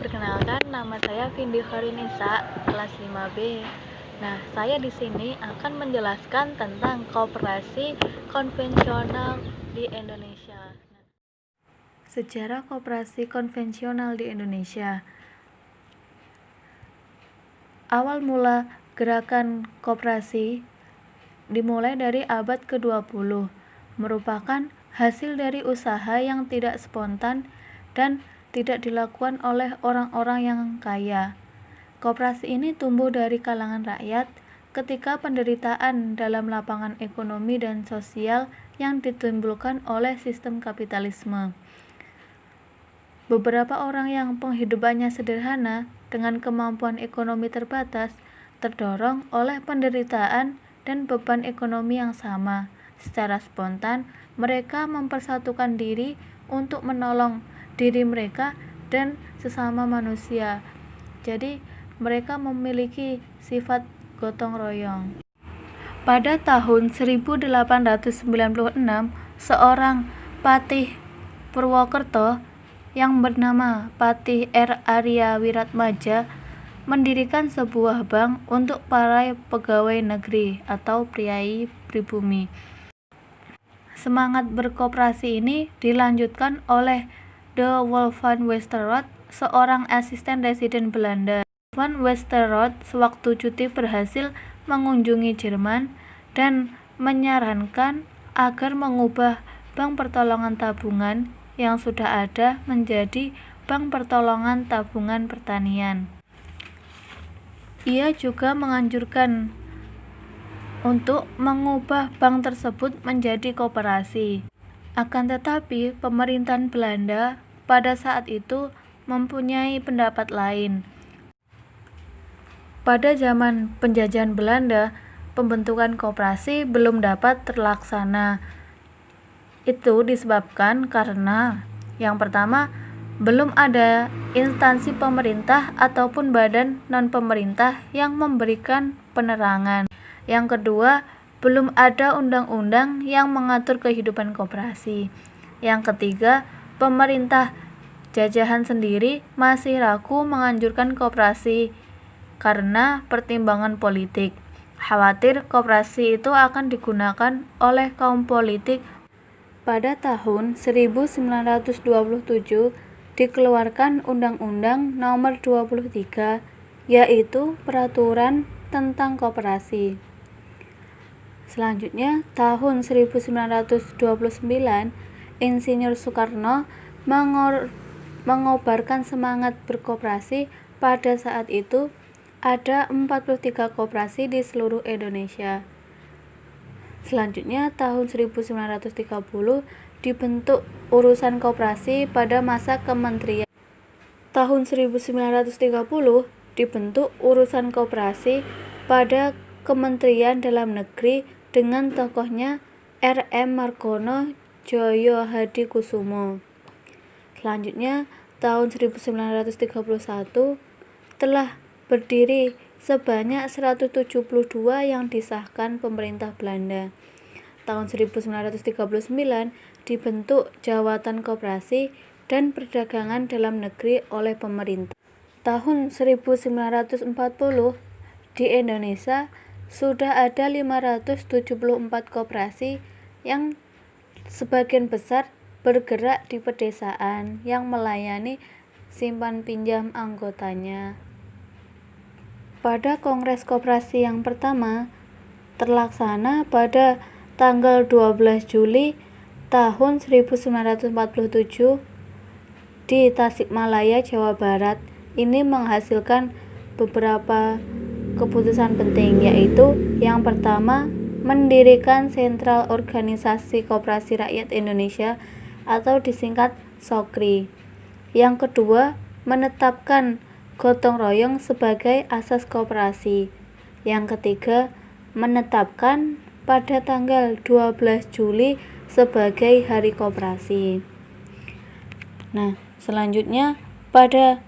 Perkenalkan, nama saya Vindi Horinisa, kelas 5B. Nah, saya di sini akan menjelaskan tentang koperasi konvensional di Indonesia. Sejarah koperasi konvensional di Indonesia. Awal mula gerakan koperasi dimulai dari abad ke-20, merupakan hasil dari usaha yang tidak spontan dan tidak dilakukan oleh orang-orang yang kaya. Koperasi ini tumbuh dari kalangan rakyat ketika penderitaan dalam lapangan ekonomi dan sosial yang ditimbulkan oleh sistem kapitalisme. Beberapa orang yang penghidupannya sederhana dengan kemampuan ekonomi terbatas terdorong oleh penderitaan dan beban ekonomi yang sama. Secara spontan, mereka mempersatukan diri untuk menolong diri mereka dan sesama manusia. Jadi, mereka memiliki sifat gotong royong. Pada tahun 1896, seorang Patih Purwokerto yang bernama Patih R. Arya Wiratmadja mendirikan sebuah bank untuk para pegawai negeri atau priai pribumi. Semangat berkoperasi ini dilanjutkan oleh De Wolf van Westerhout, seorang asisten residen Belanda. Van Westerhout sewaktu cuti berhasil mengunjungi Jerman dan menyarankan agar mengubah Bank Pertolongan Tabungan yang sudah ada menjadi Bank Pertolongan Tabungan Pertanian. Ia juga menganjurkan untuk mengubah bank tersebut menjadi koperasi. Akan tetapi, pemerintahan Belanda pada saat itu mempunyai pendapat lain. Pada zaman penjajahan Belanda, pembentukan koperasi belum dapat terlaksana. Itu disebabkan karena yang pertama, belum ada instansi pemerintah ataupun badan non-pemerintah yang memberikan penerangan. Yang kedua, belum ada undang-undang yang mengatur kehidupan koperasi. Yang ketiga, pemerintah jajahan sendiri masih ragu menganjurkan koperasi karena pertimbangan politik. Khawatir koperasi itu akan digunakan oleh kaum politik. Pada tahun 1927 dikeluarkan Undang-Undang Nomor 23, yaitu Peraturan tentang Koperasi. Selanjutnya, tahun 1929, Insinyur Soekarno mengobarkan semangat berkoperasi. Pada saat itu, ada 43 koperasi di seluruh Indonesia. Selanjutnya, tahun 1930 dibentuk Urusan Koperasi pada masa kementerian. Tahun 1930 dibentuk Urusan Koperasi pada Kementerian Dalam Negeri dengan tokohnya R.M. Margono Joyo Hadikusumo. Selanjutnya, tahun 1931 telah berdiri sebanyak 172 yang disahkan pemerintah Belanda. Tahun 1939 dibentuk Jawatan Koperasi dan Perdagangan Dalam Negeri oleh pemerintah. Tahun 1940 di Indonesia sudah ada 574 koperasi yang sebagian besar bergerak di pedesaan yang melayani simpan pinjam anggotanya. Pada Kongres Koperasi yang pertama terlaksana pada tanggal 12 Juli tahun 1947 di Tasikmalaya, Jawa Barat. Ini menghasilkan beberapa keputusan penting, yaitu yang pertama, mendirikan Sentral Organisasi Koperasi Rakyat Indonesia atau disingkat SOKRI. Yang kedua, menetapkan gotong royong sebagai asas koperasi. Yang ketiga, menetapkan pada tanggal 12 Juli sebagai Hari Koperasi. Nah, selanjutnya pada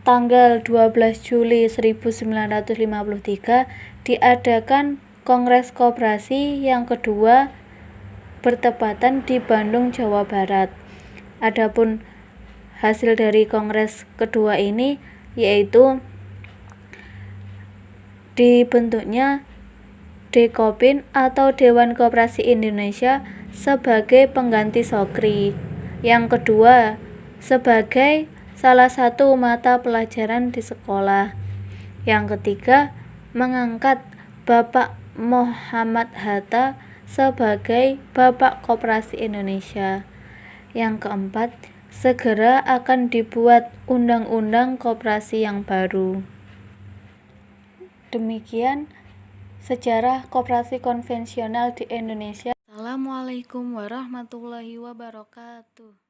tanggal 12 Juli 1953 diadakan Kongres Koperasi yang kedua bertepatan di Bandung, Jawa Barat. Adapun hasil dari Kongres kedua ini, yaitu dibentuknya Dekopin atau Dewan Koperasi Indonesia sebagai pengganti Sokri. Yang kedua, sebagai salah satu mata pelajaran di sekolah. Yang ketiga, mengangkat Bapak Muhammad Hatta sebagai Bapak Koperasi Indonesia. Yang keempat, segera akan dibuat undang-undang koperasi yang baru. Demikian sejarah koperasi konvensional di Indonesia. Assalamualaikum warahmatullahi wabarakatuh.